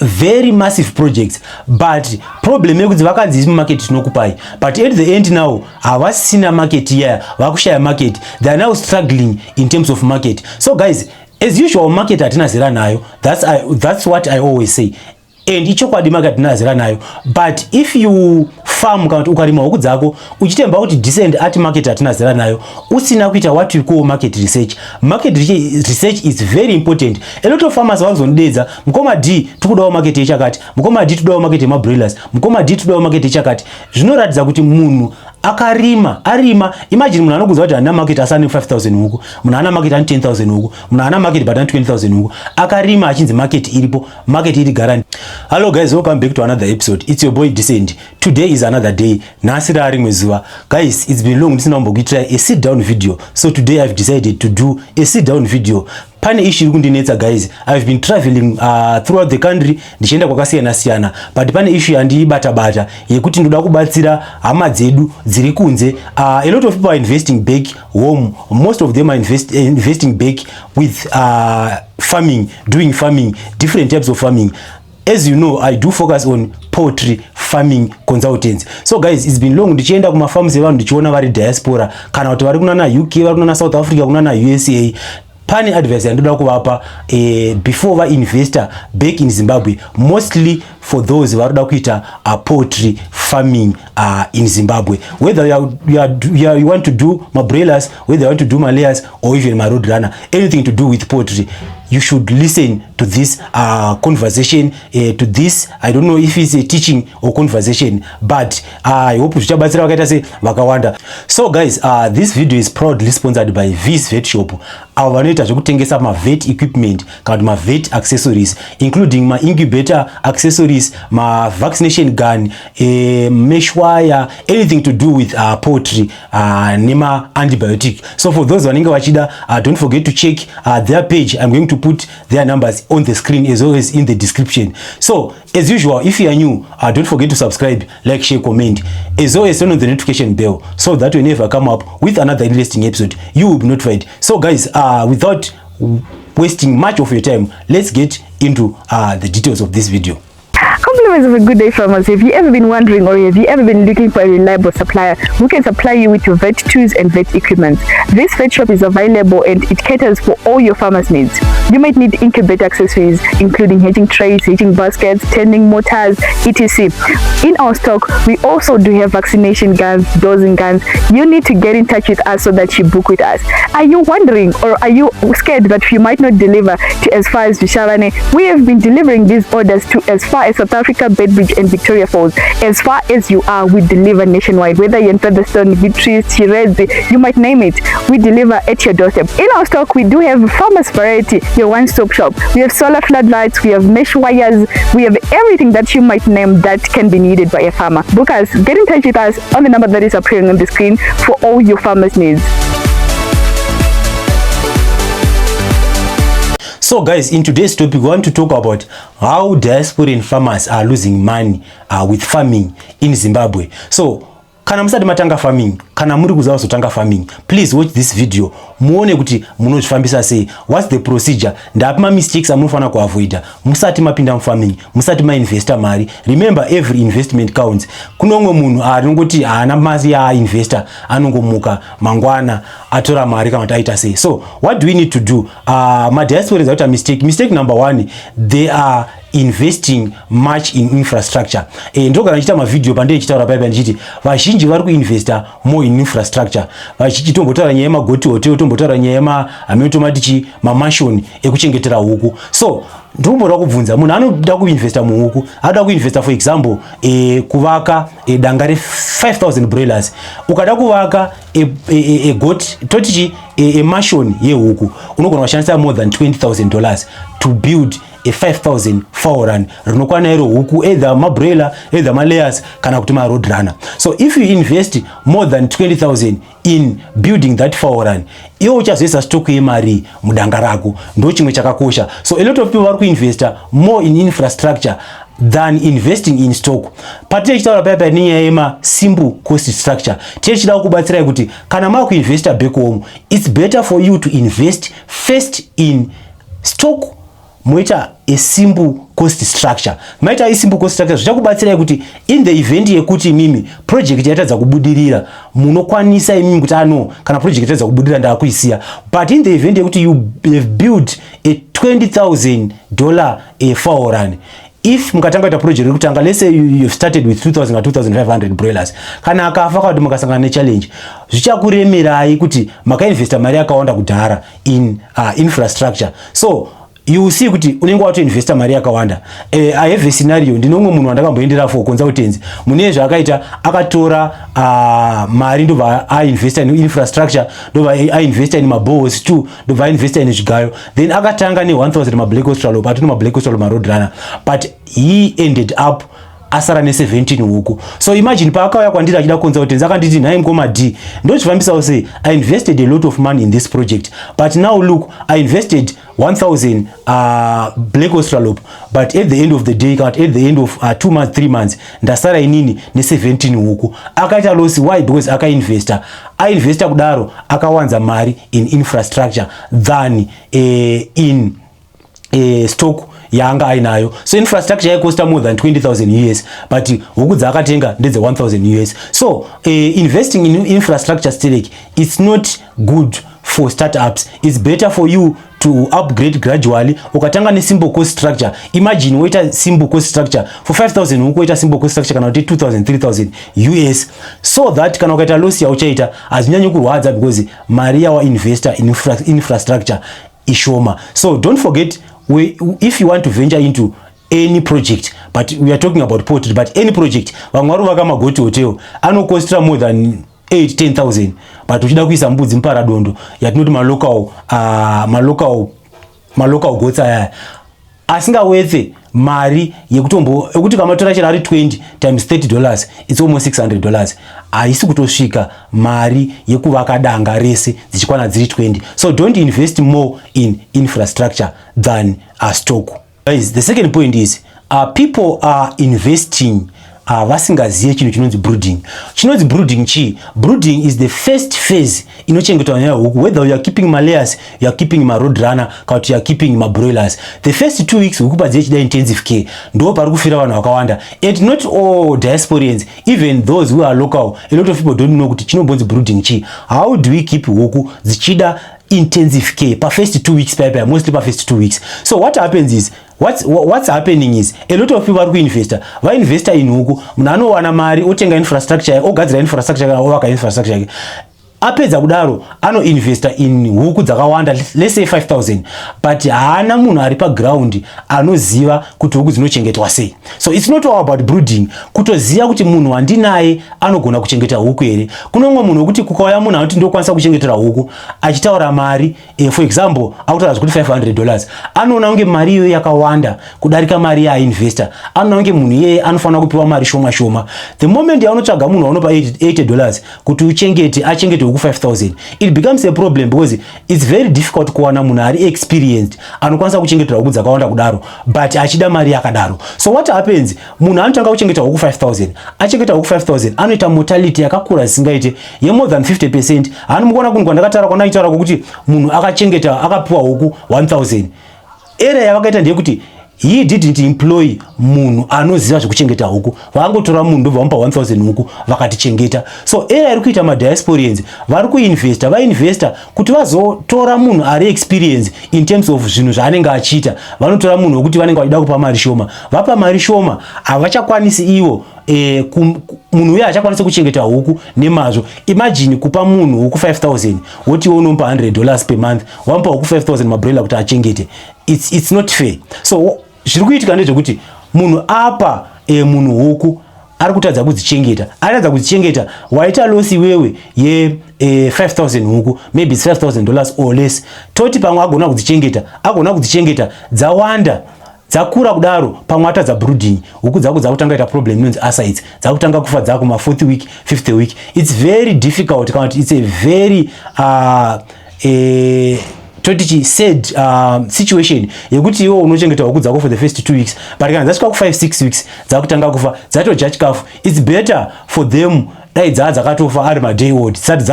very massive projects, but problem yekuti vakanzi market tinokupai, but at the end now havasina market here, vakushaya market, they are now struggling in terms of market. So guys, as usual, market atina zera nayo, that's what I always say, and ichokwadi market atina zera nayo. But if you farm kana ukarima huku dzako uchitemba kuti decent at market atina zera nayo, usina kuita what we call market research. Market research is very important. A lot of farmers vanozondedza mukoma D tikudawo market yechakati, mukoma D tudawo market yema broilers, mukoma D tudawo market yechakati. Zvinoratidza kuti munhu arima, imagine munhu anokudza kuti ana market asane 5000 huku, munhu ana market ane 10000 huku, munhu ana market but ane 20000 huku, akarima achinzi market iripo, market iri guarantee. Hello guys, welcome back to another episode. It's your boy Decent. Today is another day. Nasira rimwe zuva. Guys, it's been long ndisina kumbogitira a sit down video. So today I've decided to do a sit down video. Pane issue kundinetsa guys. I've been traveling throughout the country ndichienda kwakasiyana siyana, but pane issue yandibata yekuti ndoda kubatsira hama dzedu dziri kunze. A lot of people are investing back home. Most of them are investing back with farming, doing farming, different types of farming. As you know, I do focus on poultry farming consultants. So guys, it's been long ndichienda kuma farms evanhu ndichiona vari diaspora kana kuti vari kunana UK, vari kunana South Africa, kunana USA. Pane advice yandoda kuvapa before va investor back in Zimbabwe, mostly for those varoda kuita poultry farming in Zimbabwe, whether you want to do my broilers, whether you want to do my layers, or even my roadrunner, anything to do with poultry, you should listen to this conversation, to this, I don't know if it's a teaching or conversation, but I hope zvichabatsira vakaita se vakawanda. So guys, this video is proudly sponsored by V's Vet Shop. Avo vanoita zvekutengesa ma vet equipment kana ma vet accessories, including my incubator accessories, my vaccination gun, mesh wire, anything to do with poultry, nema antibiotic. So for those vanenge vachida, don't forget to check their page. I'm going to put their numbers on the screen as always in the description. So as usual, if you are new, don't forget to subscribe, like, share, comment. As always, turn on the notification bell so that whenever I come up with another interesting episode, you will be notified. So guys, without wasting much of your time, let's get into the details of this video. Compliments of a good day, farmers. Have you ever been wondering, or have you ever been looking for a reliable supplier who can supply you with your vet tools and vet equipment? This vet shop is available and it caters for all your farmers' needs. You might need incubator accessories, including hatching trays, hatching baskets, tending mortars, etc. In our stock, we also do have vaccination guns, dosing guns. You need to get in touch with us so that you book with us. Are you wondering, or are you scared that you might not deliver to as far as Vishavane? We have been delivering these orders to as far as South Africa, Bedbridge and Victoria Falls. As far as you are, we deliver nationwide. Whether you're in Featherstone, Victory, Chirezi, you might name it, we deliver at your doorstep. In our stock, we do have farmers variety, your one-stop shop. We have solar floodlights, we have mesh wires, we have everything that you might name that can be needed by a farmer. Book us, get in touch with us on the number that is appearing on the screen for all your farmers' needs. So guys, in today's topic, we want to talk about how diasporian farmers are losing money with farming in Zimbabwe. So, kana musati matanga farming, kana muri kuzawa sotanga farming, please watch this video. Muone kuti munozvifambisa sei, what's the procedure, ndapi ma mistakes amunofana kuavoida musati mapinda farming, musati mainvesta mari. Remember, every investment counts. Kuno umwe munhu anongoti haana mari ya investor, anongomuka mangwana atora mari kana taita sei. So what do we need to do? Ma diasporians are mistake number one, they are investing much in infrastructure. Ndogara ndichita ma video pande chitaura paipa ndichiti vazhinji vari kuinvesta more in infrastructure. Vachitombotaura nyaya yemagoti hotel, tombotaura nyaya yemaautomatichi mamashoni ekuchengetera huku. So ndomboda kubvunza munhu anoda kuinvesta muhuku, anoda kuinvesta for example kuvaka danga re 5000 broilers. Ukada kuvaka goti totichi mashoni yehuku unogona kushandisa more than $20,000 to build a 5000 foreign rinokwana iro huku, either ma broiler, either ma layers kana kuti ma roadrunner. So if you invest more than 20,000 in building that foreign, iwo uchazoisa stock yemari mudanga rako, ndo chimwe chakakosha. So a lot of people vari kuinvesta more in infrastructure than investing in stock. Patire chitaura paipa ninyaya yema simple cost structure. Tichida kubatsira kuti kana mari kuinvesta back home, it's better for you to invest first in stock moita a simple cost structure. Maita a simple cost structure zvichakubatsirai kuti in the event yekuti mimi project yatadza kubudirira munokwanisa imimi kuti ano kana project yatadza kubudirira ndakuisiya. But in the event yekuti you have built a $20,000 a fowl run, if mukatanga ita project kutanga, let's say you started with 2,000 or 2,500 broilers, kana akafa kuti mukasangana ne challenge, zvichakuremerai kuti makainvesta mari yakawanda kudhara in infrastructure. So you will see kuti unenge wato investor mari yakawanda. I have a scenario, ndine umwe munhu wandakamboendera for consultants, mune zvakaita akatora mari ndobva ainvesta in infrastructure, ndobva ainvesta in mabows too, ndobva ainvesta in zvigayo, then akatanga ne 1,000 mablack australo, but no mablack australo maroadrunner, but he ended up asara ne 17 huku. So imagine paakauya kwandiri achida consultants akanditi nhai mukoma D, ndochifambisawo sei, I invested a lot of money in this project, but now look, I invested 1,000 black australope, but at the end of the day, at the end of 2 months 3 months ndasara inini ne 17 huku. Akaita loss. Why? Because ainvesta kudaro akawanza mari in infrastructure than in stock yanga ainayo. So infrastructure yaikosta more than 20,000 US, but huku dzakatenga ndedze 1,000 US. So investing in infrastructure still, it's not good for startups. It's better for you to upgrade gradually. Ukatanga ne simple cost structure, imagine waita simple cost structure for 5,000 huku waita simple cost structure kana 2,000 3,000 US, so that kana ukaita loss ya uchaita azinyanyi kurwadza because mari yawa investor in infrastructure ishoma. So don't forget, if you want to venture into any project, but we are talking about poultry, but any project, vamwe vari vakamagoti hotel anokostra more than 8-10,000, but uchida kuisa mbudzi mparadondo yatinoti malocal goats aya asingawetse mari yekuti kamatora chero ari 20 times $30, it's almost $600. Haisi kutosvika mari yekuvaka danga rese dzichikwana dziri 20. So don't invest more in infrastructure than a stock. Guys, the second point is people are investing vasingaziye chinhu chinonzi brooding. Chinonzi brooding chi? Brooding is the first phase inochengetwa nyaya huku, whether you are keeping my layers, you are keeping my roadrunner, kana you are keeping my broilers. The first 2 weeks huku padzichida intensive care, ndo pari kufira vanhu vakawanda. And not all diasporians, even those who are local, a lot of people don't know kuti chinombonzi brooding chi. How do we keep huku dzichida intensive care per first 2 weeks, mostly per first 2 weeks. So what happens is, what's happening is a lot of people are investor. Va investor in huku, munhu anowana mari otenga infrastructure, ogadzira infrastructure kana ovaka infrastructure. Apedza kudaro ano investor in huku dzakawanda, let's say 5,000, but haana munhu ari pa ground anoziva kuti huku dzinochengetwa sei. So it's not all about brooding, kutoziva kuti munhu wandinaye anogona kuchengeta huku here. Kuno mumwe munhu wekuti kukauya munhu anoti ndokwanisa kuchengetera huku achitaura mari, for example akutaura kuti $500, anoona kunge mari iyo yakawanda kudarika mari yainvestor, anoona kunge munhu iyeye anofanira kupiwa mari shoma shoma. The moment yaanotsvaga munhu anopa $80 kuti achengete huku 5,000, it becomes a problem because it's very difficult kuwana munhu ari experienced anokwanisa kuchengetera huku dzakawanda kudaro, but achida mari yakadaro. So what happens, munhu anotanga kuchengeta huku 5,000, achengeta huku 5,000 anoita mortality yakakura zisingaite ye more than 50%. Hanomukona kunhu kwandakataura kwandachitaura kuti munhu akachengeta akapiwa huku 1,000. Era yavakaita ndeyekuti he didn't employ munhu anoziva zvekuchengeta huku, vakangotora munhu ndobva vamupa 1,000 huku vakatichengeta. So era iri kuita madiasporians vari kuinvesta, vainvesta kuti vazotora munhu ari experience in terms of zvinhu zvaanenge achiita. Vanotora munhu wekuti vanenge vachida kupa mari shoma, vapa mari shoma havachakwanisi ivo munhu uye achakwanisa kuchengeta huku nemazvo. Imagine kupa munhu huku 5,000 woti unompa $100 per month, wampa huku 5,000 mabroiler kuti achengete. It's not fair. So zviri kuitika ndezvekuti munhu apa munhu huku ari kutadza kudzichengeta, aratadza kudzichengeta, waita loss iwewe ye 5,000 huku, maybe it's $5,000 or less. Toti pamwe agona kudzichengeta dzawanda dzakura kudaro, pamwe atadza brooding, huku dzako dzakutanga ita problem inonzi asides, dzakutanga kufa dzako ma 4th week 5th week. It's very difficult, it's a very totichi said situation yekuti iwo unochengeta huku dzako for the first 2 weeks, but kana dzasvika ku 5-6 weeks dzakutanga kufa, dzatoja chikafu. It's better for them dai dzakatofa ari maday old dzisati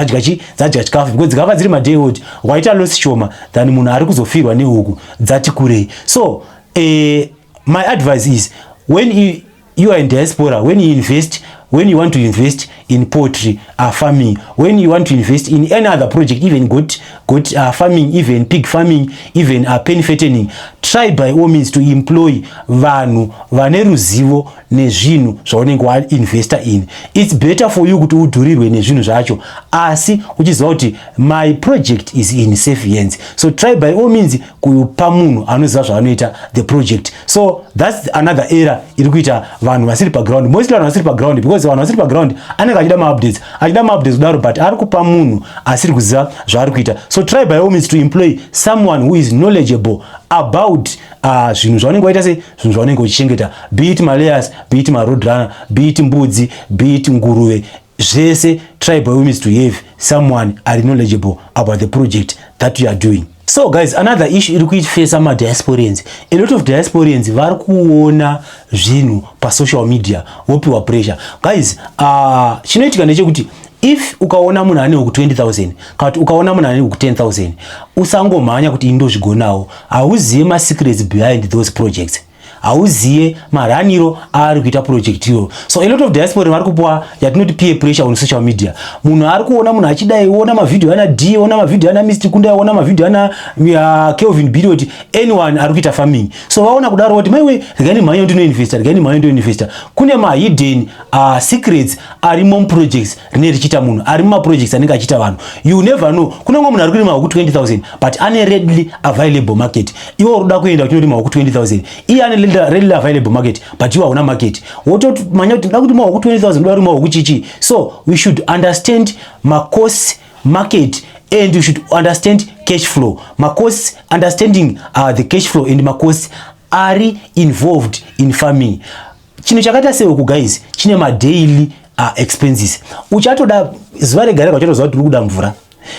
dzadya chikafu because dzikafa dziri maday old waita loss shoma than munhu ari kuzofirwa nehuku dzati kurei. So my advice is when you are in diaspora, when you want to invest in poultry farming, when you want to invest in any other project, even goat farming, even pig farming, even pen fattening, try by all means to employ vanhu vane ruzivo nezvinhu zvaunenge wainvesta in. It's better for you kuti udhurirwe nezvinhu zvacho asi uchiziva kuti my project is in safe hands. So try by all means kupa munhu anoziva zvaanoita the project. So that's another era iri kuita vanhu vasiri paground. Mostly vanhu vasiri paground because vanhu vasiri paground anenge achida ma-updates kudaro but ari kupa munhu asiri kuziva zvaari kuita. So try by all means to employ someone who is knowledgeable about zvinhu zvaunenge waita sei, zvinhu zvaunenge uchichengeta, be it malayers, be it roadrunner, be it mbudzi, be it nguruve, zvese try by all means to have someone are knowledgeable about the project that you are doing. So guys, another issue iri kuifesa diasporians. A lot of diasporians vari kuona zvinhu pa social media wopiwa pressure. Guys, chinoitika ndechekuti if ukaona munhu ane huku 20,000 kana ukaona munhu ane huku 10,000 usangomhanya kuti indozvigonawo. Hauziye ma secrets behind those projects, hauziye maraniro ari kuita project iyo. So a lot of diaspora vari kupuwa yatinoti peer pressure on social media. Munhu ari kuona munhu achidai ona mavideo ana D, ona mavideo ana Mr. Kunda, ona mavideo ana Kelvin Bidot, anyone ari kuita farming. So vaona kudaro kuti maiwe regani mhanyo ndino investor, kune ma hidden secrets ari mu projects rine richita munhu ari mu projects anenge achita vanhu. You never know. Kuna munhu ari kurima huku 20,000 but ane readily available market. Iwo unoda kuenda kunorima huku 20,000. Ane readily available market but you hauna market. Woto manya kuti ndakuti ma huku 20,000 ndari ma huku chichi. So we should understand cost market and you should understand cash flow. Cost understanding the cash flow and cost are involved in farming. Chino chakata sehuku guys, chine ma daily expenses. Uchatoda zuva rega rega uchatoziva kuti uri kuda mvura,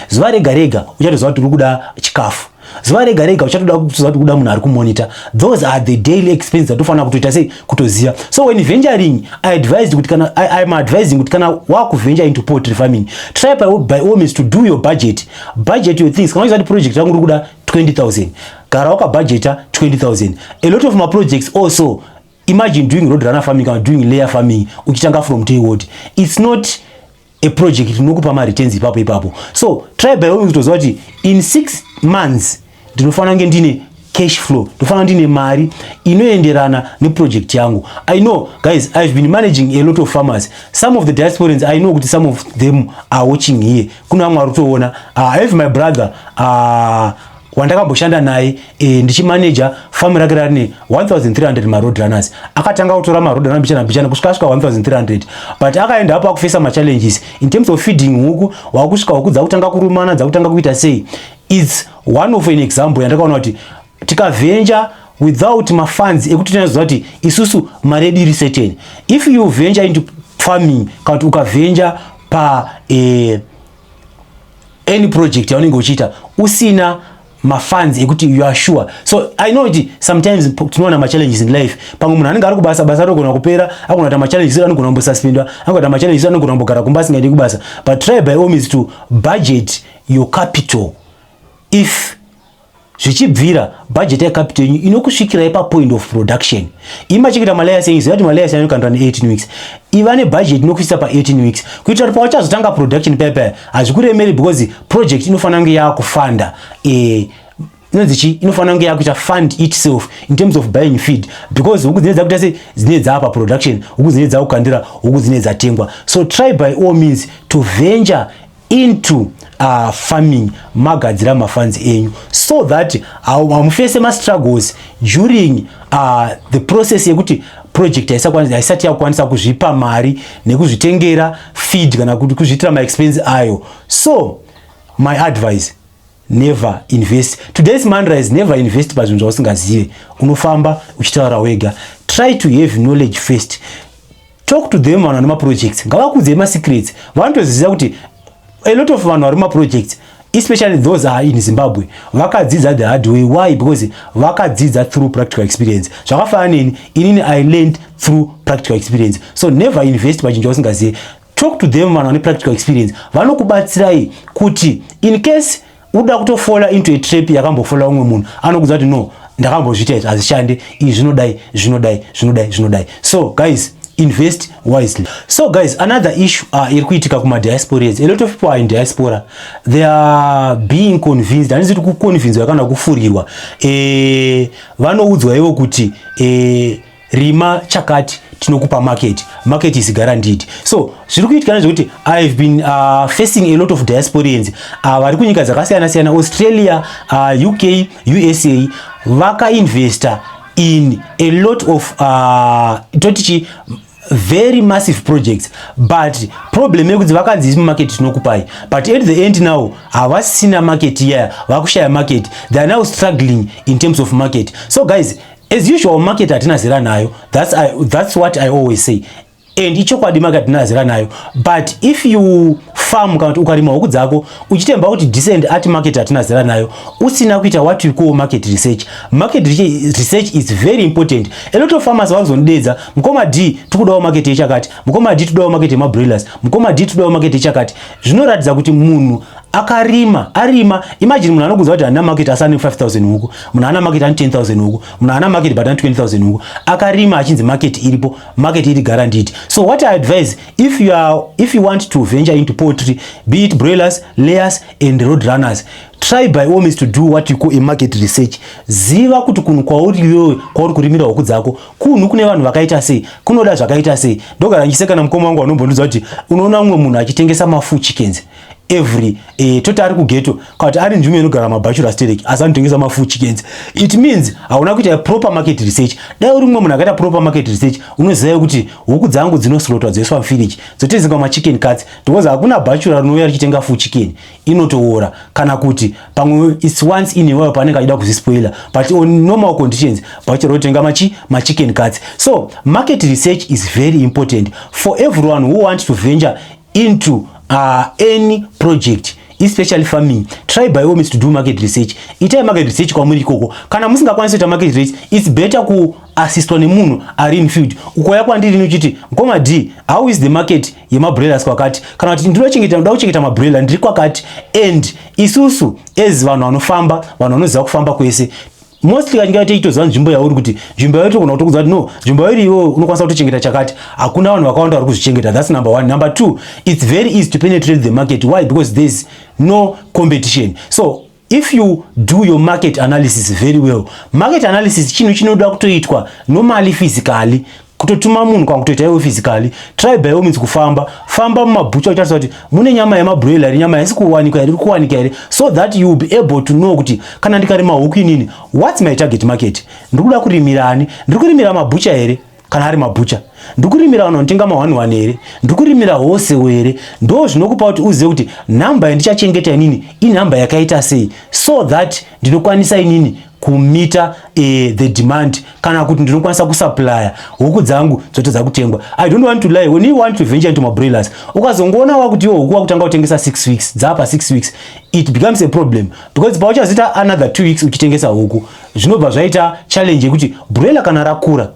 zuva rega rega uchatoziva kuti uri kuda chikafu, zuva rega rega uchatoda kuziva kuti kuda munhu ari kumonitor. Those are the daily expenses atofanira kutoita sei kutoziva. So when venturing, I'm advising kuti kana wakuventure into poultry farming, try by all means to do your budget your things. Kana uchiziva kuti project yangu uri kuda 20,000, gara waka budgeta 20,000. A lot of my projects also, imagine doing roadrunner farming or doing layer farming uchitanga from day one. It's not a project inokupa ma returns ipapo. So try by all means kutoziva kuti in 6 months ndinofanira kunge ndine cash flow, ndinofanira ndine mari inoenderana ne project yangu. I know guys, I've been managing a lot of farmers. Some of the diasporians, I know kuti some of them are watching here. Kuna vamwe vari kutoona. I have my brother wandakaboshanda naye ndichimanager farm rake rine 1,300 roadrunners. Akatanga kutora roadrunners bichana kusvika 1,300 but akaenda hapo akufesa ma challenges in terms of feeding huku, wakusvika huku dzakutanga kurumana, dzakutanga kuita sei. It's one of an example yandakaona kuti tikaventure without ma funds ekuti tinoziva kuti isusu maredi iri certain. If you venture into farming kana kuti ukaventure pa any project yaunenge uchiita usina ma funds ekuti you are sure. So I know that sometimes tunaona ma challenges in life. Pamwe munhu anenge ari kubasa basa rogona kupera, akona ta ma challenges anogona kumbosuspendwa, akona ta ma challenges anogona kumbogara kumbasi ngaende kubasa. But try by all means to budget your capital. If zvichibvira budget ya capital inokusvikira ipa point of production. Imachikita malaya saying that malaya saying can run 18 weeks. Even budget inokusisa pa 18 weeks. Kuitira pa wachazotanga production paper azikuremeri because project inofanira kunge yakufunda inofanira kunge yakuita fund itself in terms of buying feed because huku dzinedza kuita sei dzinedza apa production, huku dzinedza kukandira, huku dzinedza tengwa. So try by all means to venture into farming magadzira mafunds enyu so that hamufese ma struggles during the process yekuti project haisati yakwanisa kuzvipa mari nekuzvitengera feed kana kuti kuzviitira ma expense ayo. So my advice, never invest. Today's mantra is never invest pazvinhu zvausingazive. Unofamba uchitaura wega. Try to have knowledge first. Talk to them on ma projects. Ngavakudze ma secrets. Vanotoziva kuti a lot of vanhu vari ma projects, especially those are in Zimbabwe, vakadzidza the hard way. Why? Because vakadzidza through practical experience. Zvakafanana inini I learned through practical experience. So never invest pachinhu chausingazive. talk to them vanhu vane practical experience vanokubatsirai kuti in case uda kutofola into a trap yakambofola umwe munhu anokuudza kuti no ndakambozviita izvi hazvishande izvi zvinodai. So guys, invest wisely. So guys, another issue iri kuitika kuma diasporians. A lot of people are in diaspora, they are being convinced, handisi kuti kuconvinzwa kana kufurirwa, vanoudzwa ivo kuti rima chakati tinokupa market is guaranteed. So zviri kuitika ndezvekuti I've been facing a lot of diasporians vari kunyika dzakasiyana siyana, Australia, UK, USA, vakainvesta in a lot of totichi very massive projects, but problem yekuti vakanzi isi market tinokupai, but at the end now havasina market here, vakushaya market, they are now struggling in terms of market. So guys, as usual, market hatina zera nayo, that's what I always say, and ichokwadi market hatina zera nayo, but if you farm kana ukarima huku dzako uchitemba kuti descend at market hatina zera nayo, usina kuita what we call market research. Market research is very important. A lot of farmers vanozondedza mukoma D tikudawo market yechakati, mukoma D tudawo market yema broilers, mukoma D tudawo market yechakati. Zvinoratidza kuti munhu arima, imagine munhu anokuudza kuti ana market asani 5,000 huku, munhu ana market ani 10,000 huku, munhu ana market but ani 20,000 huku, akarima achinzi market iripo, market iri guaranteed. So what I advise, if you want to venture into poultry, be it broilers, layers and roadrunners, try by all means to do what you call a market research. Ziva kuti kunhu kwauri kurimira huku dzako kunhu kune vanhu vakaita sei, kunoda zvakaita sei. Ndogara ndichiseka namukoma wangu anombondiudza kuti unoona umwe munhu achitengesa mafu chickens every toti ari kugeto kuti ari nzvimbo inogara mabachelor steric asi anotengesa mafu chickens. It means hauna kuita proper market research. Dai uri umwe munhu akaita proper market research unoziva kuti huku dzangu dzinoslotwa dzoiswa mufiriji dzotengeswa machicken cuts, because hakuna bachelor rinouya richitenga full chicken inotoora, kana kuti pamwe it's once in a while panenge achida kuzvispoila, but on normal conditions bachelor rotenga machicken cuts. So market research is very important for everyone who wants to venture into any project, especially farming. Try by all means to do market research. Itai market research kwa muri koko. Kana musingakwanisa kuita market research, it's better ku assistwa nemunhu ari in field. Ukoya kwandiri nochiti mukoma D, how is the market yema broilers kwakati, kana kuti ndoda kuchengeta mabroiler ndiri kwakati, and isusu as vanhu vanofamba, vanhu vanoziva kufamba kwese, mostly kanyika teitoziva nzvimbo yauri kuti nzvimbo yauri togona kutokudza kuti no, nzvimbo yauri iwo unokwanisa kutochengeta chakati, hakuna vanhu vakawanda vari kuzvichengeta. That's number one. Number two, it's very easy to penetrate the market. Why? Because there's no competition. So if you do your market analysis very well, market analysis chinhu chinoda kutoitwa normally physically, kutotuma munhu kwa kutoita iwe physically. Try by all means kufamba mumabucha uchitarisa kuti mune nyama yemabroiler, nyama yasi kuwanikwa iri kuwanika here, so that you will be able to know kuti kana ndikarima huku inini, what's my target market, ndikuda kurimira ani, ndikurimira mabucha here kana ari mabucha, ndikurimira vanhu vanotenga ma1 here, ndikurimira wholesale here. Ndo zvinokupa kuti uzive kuti namba yandichachengeta inini inamba yakaita sei, so that ndinokwanisa inini kumita the demand, kana kuti ndinokwanisa kusupply huku dzangu dzotedza kutengwa. I don't want to lie, when you want to venture into my broilers, ukazongoona wakuti iwo huku wakutanga kutengesa 6 weeks dzapa 6 weeks, it becomes a problem, because pauchazita another 2 weeks uchitengesa huku, zvinobva zvaita challenge yekuti broiler kana rakura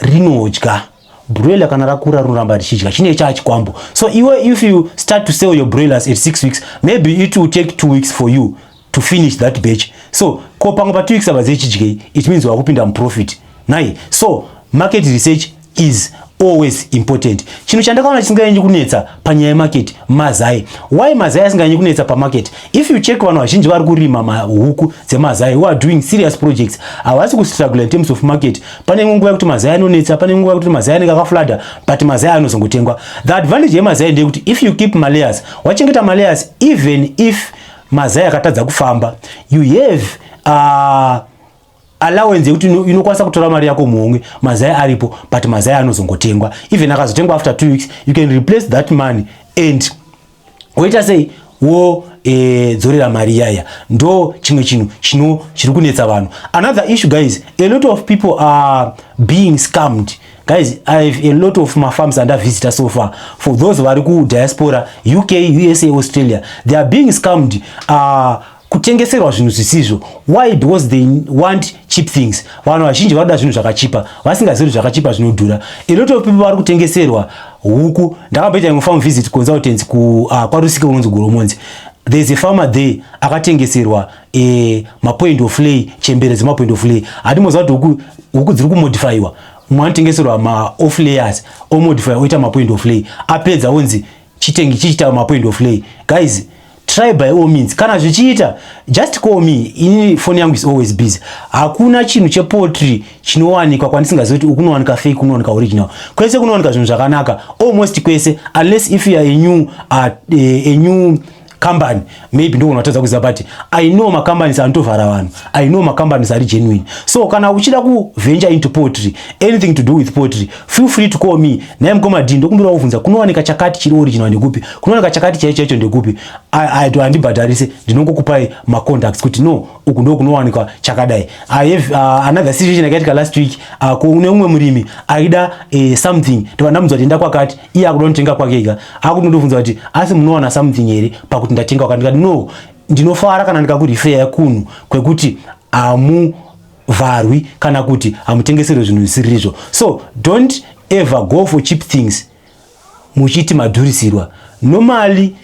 rinodya, broiler kana rakura rinoramba richidya, chine chachikwambo. So if you start to sell your broilers at 6 weeks, maybe it will take 2 weeks for you to finish that batch. So ko pamwe pa 2 weeks abazechidyei, it means wakupinda muprofit nai. So market research is always important. Chinhu chandakaona chisinganyanyi kunetsa panyaya yemarket, mazai. Why mazai asinganyanyi kunetsa pamarket? If you check vanhu vazhinji vari kurima mahuku dzemazai who are doing serious projects, havasi kustruggle in terms of market. Pane nguva yekuti mazai anonetsa, pane nguva yekuti mazai anenge akaflooda, but mazai anozongotengwa. The advantage yemazai ndeyekuti if you keep malayers, wachengeta malayers, even if mazai akatadza kufamba, you have allowance yekuti inokwanisa kutora mari yako muhomwe, mazai aripo, but mazai anozongotengwa. Even akazotengwa after 2 weeks, you can replace that money and waita sei wo dzorera mari yaya. Ndo chimwe chinhu chiri kunetsa vanhu. Another issue guys, a lot of people are being scammed. Guys, I have a lot of my farms under visitor so far. For those who are ku diaspora, UK, USA, Australia, they are being scammed. Kutengeserwa zvinhu zvisizvo. Why? Because they want cheap things. Vanhu vazhinji vanoda zvinhu zvakachipa, vasingazivi zvakachipa zvinodhura. A lot of people vari kutengeserwa huku ndakamboita imwe farm visit consultants kwaRusika kunonzi Goromonzi. There's a farmer there akatengeserwa mapoint of lay chemberezi mapoint of lay atimoza kuti huku dziri kumodifyiwa mwanotengeserwa ma-off layers omodify oita mapoint of lay apedza onzi chichita mapoint of lay. Guys, try by all means. Kana zvichiita, just call me. Ini phone yangu is always busy. Hakuna chinhu chepoultry chinowanikwa kwandisingazoti kuti kunowanika fake kunowanika original. Kwese kunowanika zvinhu zvakanaka almost kwese, unless if you are a new company, maybe ndo unatadza kuziva, but I know ma companies anotovhara vanhu, I know ma companies are genuine. So kana uchida ku venture into poultry, anything to do with poultry, feel free to call me. Naye mkoma dindo kumbira kuvunza kunowanika chakati chiri original ndikupi, kunowanika chakati chaicho ndikupi. I do andibhadharise ndinongokupai ma contacts kuti no uku ndo kunowanika chakadai. I have another situation yakaitika last week, kune umwe murimi aida something ndovandamudzwa kuti ndakwakati iye akuda kutenga kwakega akundovunza kuti asi munowana something here pakuti ndatenga kwakati. No, ndinofara kana ndikakurifeya yakunu kwekuti varwi kana kuti amutengesere zvinhu zvisiririzvo. So don't ever go for cheap things muchiti madhurisirwa. Normally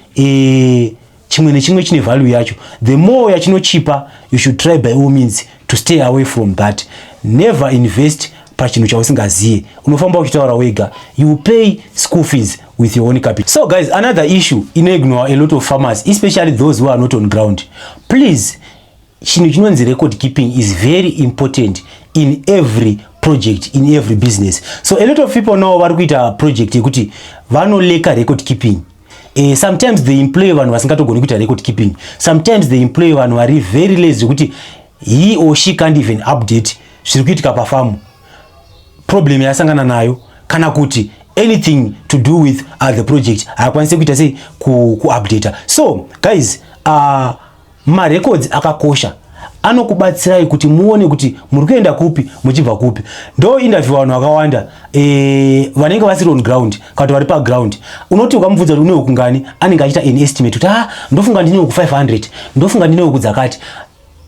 chimwe nechimwe chine value yacho. The more yachinochipa, you should try by all means to stay away from that. Never invest pachinhu chausingaziye. Unofamba uchitaura wega, you pay school fees with your own capital. So guys, another issue ignore a lot of farmers, especially those who are not on ground. Please, chinhu chinonzi record keeping is very important in every project, in every business. So a lot of people know vari kuita project yekuti vanoleka record keeping. Sometimes they employ vanhu vasingatogoni kuita record keeping. Sometimes they employ vanhu vari very lazy kuti he or she can't even update zviri kuitika pafarm, problem yasangana nayo kana kuti anything to do with the project akwanise kuita sei ku-updata. So guys, ma records akakosha, anokubatsirai kuti muone kuti muri kuenda kupi muchibva kupi. Ndo interview vanhu vakawanda vanenge vasiri on ground kana vari pa ground, unoti ukamubvunza kuti une ukungani anenge achita an estimate kuti ndofunga ndine uku 500, ndofunga ndine uku dzakati.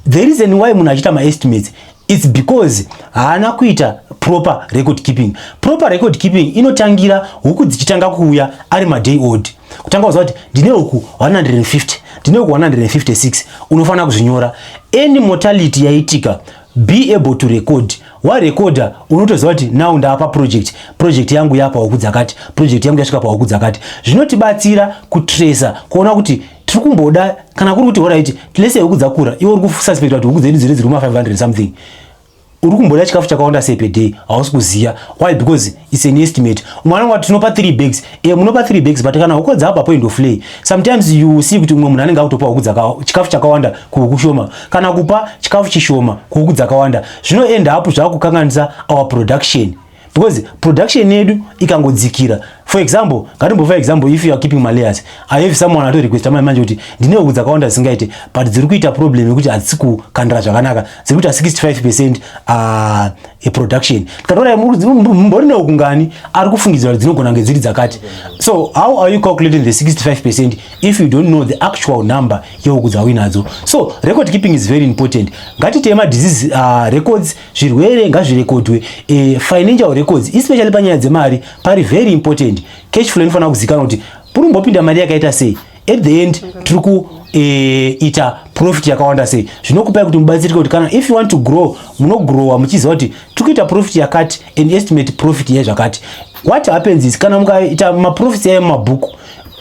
The reason why munhu achita ma estimates, it's because haana kuita proper record keeping. Proper record keeping inotangira huku dzichitanga kuuya ari ma day old. Kutanga kuziva kuti ndine uku 150, ndine uku 156, unofana kuzvinyora. Any mortality yaitika, be able to record. Wa recorder unotoziva kuti now ndapa project yangu yapa huku dzakati, project yangu yasvika pa huku dzakati. Zvinotibatsira kutracer kuona kuti tiri kumboda kana kuri kuti alright tilese huku dzakura, iwe uri kususpect kuti huku dzedu dziri kuma 500 something, uri kumboda chikafu chakawanda sei per day, hausi kuziya. Why? Because it's an estimate. Mwana wati tinopa 3 bags, munopa 3 bags, but kana huko dzapa point of lay, sometimes you see kuti mumwe munhu anenge akutopa huku chikafu chakawanda kuhuku shoma kana kupa chikafu chishoma kuhuku dzakawanda. Zvinoenda apo zvakukanganisa our production, because production yedu ikangodzikira. For example, for example, if you are keeping my layers, I have someone ato request manje kuti ndine huku dzakawanda zingaite, but dziri kuita problem yekuti hadzisi kukandira zvakanaka, dziri kuita 65% production. Katora mborine huku ngani ari kufungidzwa kuti dzinogona kunge dziri dzakati. So how are you calculating the 65% if you don't know the actual number yehuku dzawinadzo? So record keeping is very important. Ngatite disease records, zvirwere ngazvirekodwe, financial records especially panyaya dzemari pari very important. Cash flow inofana kuzikanwa kuti purumbopinda mari yakaita sei, at the end tiri kuita profit yakawanda sei. Zvinokupai kuti mubatsirike kuti kana if you want to grow, munogrowa muchiziva kuti tiri kuita profit yakati and estimate profit yazvakati. What happens is kana mukaita maprofits yayo mumabhuku,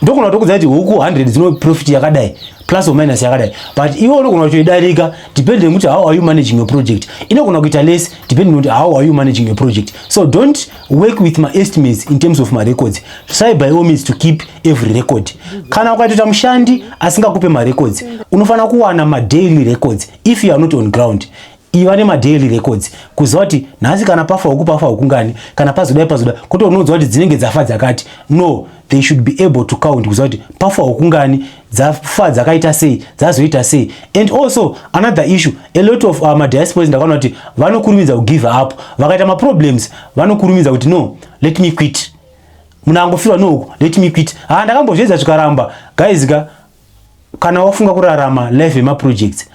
ndokuna kutokuziva kuti huku 100 dzino profit yakadai plus or minus yakadai, but iwe unogona kutoidarika depending kuti how are you managing your project. Inogona kuita less depending on how are you managing your project. So don't work with my estimates in terms of my records. Try by all means to keep every record. Kana ukaita mushandi asingakupe ma records, unofana kuwana ma daily records. If you are not on ground, iwane ma daily records kuziva kuti nhasi kana pafa huku ngani, kana pazoda kuti unoziva kuti dzinenge dzafa dzakati. No, they should be able to count kuziva kuti pafa huku ngani, dzafa dzakaita sei, dzazoita sei. And also another issue, a lot of diasporians ndakaona kuti vanokurumidza ku give up, vakaita ma problems vanokurumidza kuti no, let me quit. Munhu angofirwa no, let me quit. Ndakambozvedza zvikaramba. Guys, kana wafunga kurarama life yema projects,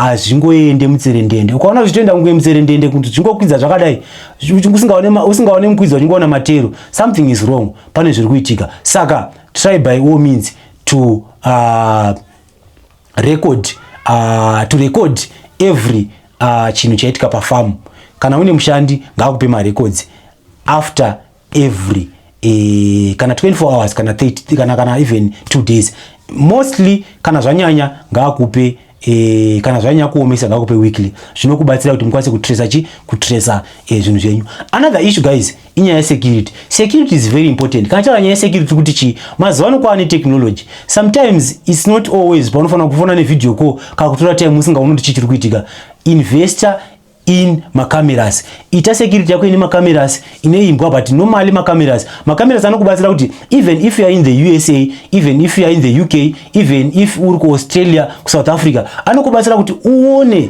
azvingoende mutserendende. Ukaona zvichitoenda kunge mutserendende kuti zvingokwidza zvakadai usingaone mukwidzo uchingoona matero, something is wrong, pane zviri kuitika. Saka try by all means to record every chinhu chaitika pafarm. Kana une mushandi ngaakupe marecords after every kana 24 hours kana 30 kana even 2 days. Mostly kana zvanyanya ngaakupe kana zvanyanya kuomesa ngaakupe weekly. Zvinokubatsira kuti mukwanise kutracer zvinhu zvenyu. Another issue guys, inyaya yesecurity. Security is very important. Kana chava nyaya yesecurity kuti chi mazuva ano kwaane technology. Sometimes it's not always paunofanira kufona nevideo call kana kutora time usingaoni kuti chii chiri kuitika. Investor in macameras. Ita security yako ine macameras ineimbwa, but normally macameras anokubatsira kuti even if you are in the USA, even if you are in the UK, even if uri ku Australia, ku South Africa, anokubatsira kuti uone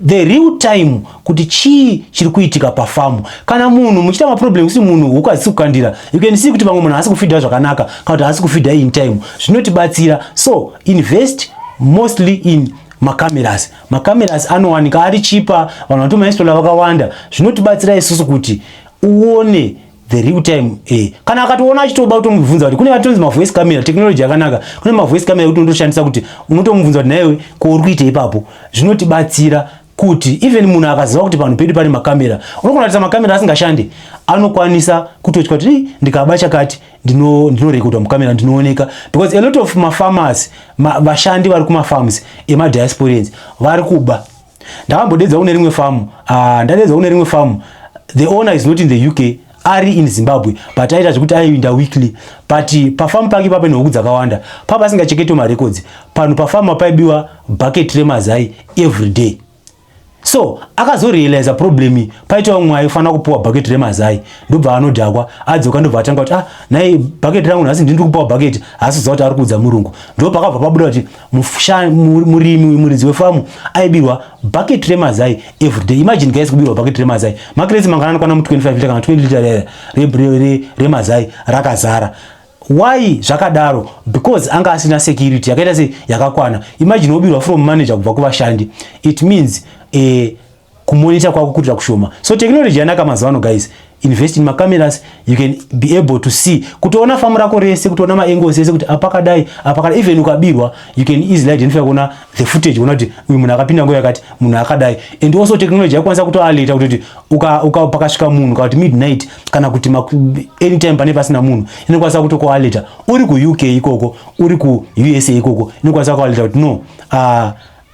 the real time kuti chii chiri kuitika pafarm. Kana munhu muchita maproblem kuti munhu ukazisi kukandira, you can see kuti pamwe munhu asi kufeeda zvakanaka kana kuti asi kufeeda in time. Zvinotibatsira. So invest mostly in macameras. Macameras anowanika ari chipa, vanhu vatomainstalla vakawanda. Zvinotibatsira isusu kuti uone the real time. Kana akatoona achitoba kutomubvunza kuti kune vatonzi mavoice camera, technology yakanaka. Kune mavoice camera kuti undoshandisa kuti unotomubvunza kuti naiwe ko uri kuita ipapo. Zvinotibatsira kuti even munhu akaziva kuti panhu pedu pane makamera, unogona kuita makamera asingashande, anokwanisa kutotya kuti ndikaba chakati ndinorekodwa mukamera ndinooneka. Because a lot of farmers, vashandi vari kuma farms diasporians vari kuba. Ndakambodedza kune rimwe farm, the owner is not in the UK, ari in Zimbabwe, but aita zvekuti aienda weekly, but pafarm pake pape nehuku dzakawanda, papa asingacheketi marecords, panhu pafarm paibiwa bucket remazai every day. So akazorealize problem, paita umwe aifana kupuwa bucket remazai, ndobva anodhakwa, adzoka ndobva atanga kuti nai bucket rangu asi ndiri kupuwa bucket, asi zauti ari kudza murungu. Ndo pakabva pabuda kuti muridzi wefamu aibirwa bucket remazai every day. Imagine guys, kubirwa bucket remazai makrezi mangana kana mu 25 liter kana 20 liter remazai rakazara. Why zvakadaro? Because anga asina security yakaita se yakakwana. Imagine obirwa from manager kubva kuvashandi, it means kumonitor kwako kuti kushoma. So technology yanaka mazano guys. Invest in macameras, you can be able to see kutoona farm rako rese, kutoona maangles ese kuti apakadai even ukabirwa, you can easily identify kuona the footage, kuona kuti uyu munhu akapinda nguva yakati, munhu akadai. And also technology yakwanisa kutoaleta kuti pakasvika munhu kana kuti midnight kana kuti anytime pane pasina munhu, inokwanisa kutokualeta uri ku UK ikoko, uri ku USA ikoko, inokwanisa kualeta kuti no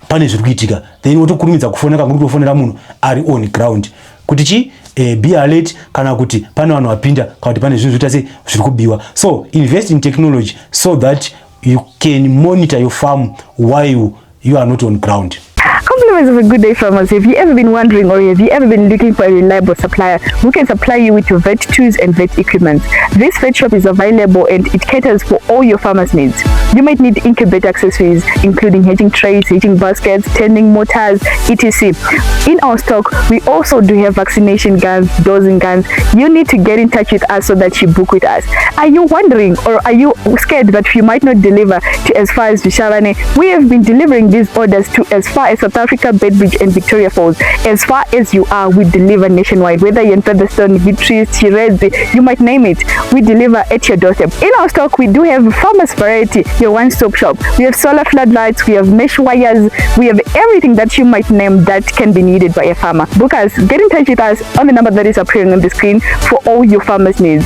pane zviri kuitika, then wotokurumidza kufonera muri kufonera munhu ari on ground kuti chi be alert kana kuti pane vanhu vapinda kana kuti pane zvinhu zvita se zviri kubiwa. So invest in technology so that you can monitor your farm while you are not on ground. Compliments of a good day, farmers. Have you ever been wondering, or have you ever been looking for a reliable supplier who can supply you with your vet tools and vet equipment? This vet shop is available and it caters for all your farmers' needs. You might need incubator accessories, including hatching trays, hatching baskets, tending motors, etc. In our stock, we also do have vaccination guns, dosing guns. You need to get in touch with us so that you book with us. Are you wondering, or are you scared that you might not deliver to as far as Vishavane? We have been delivering these orders to as far as South Africa, Bedbridge and Victoria Falls. As far as you are, we deliver nationwide. Whether you're in Featherstone, Vitry, Tirezi, you might name it, we deliver at your doorstep. In our stock, we do have farmers variety, your one-stop shop. We have solar floodlights, we have mesh wires, we have everything that you might name that can be needed by a farmer. Book us, get in touch with us on the number that is appearing on the screen for all your farmers' needs.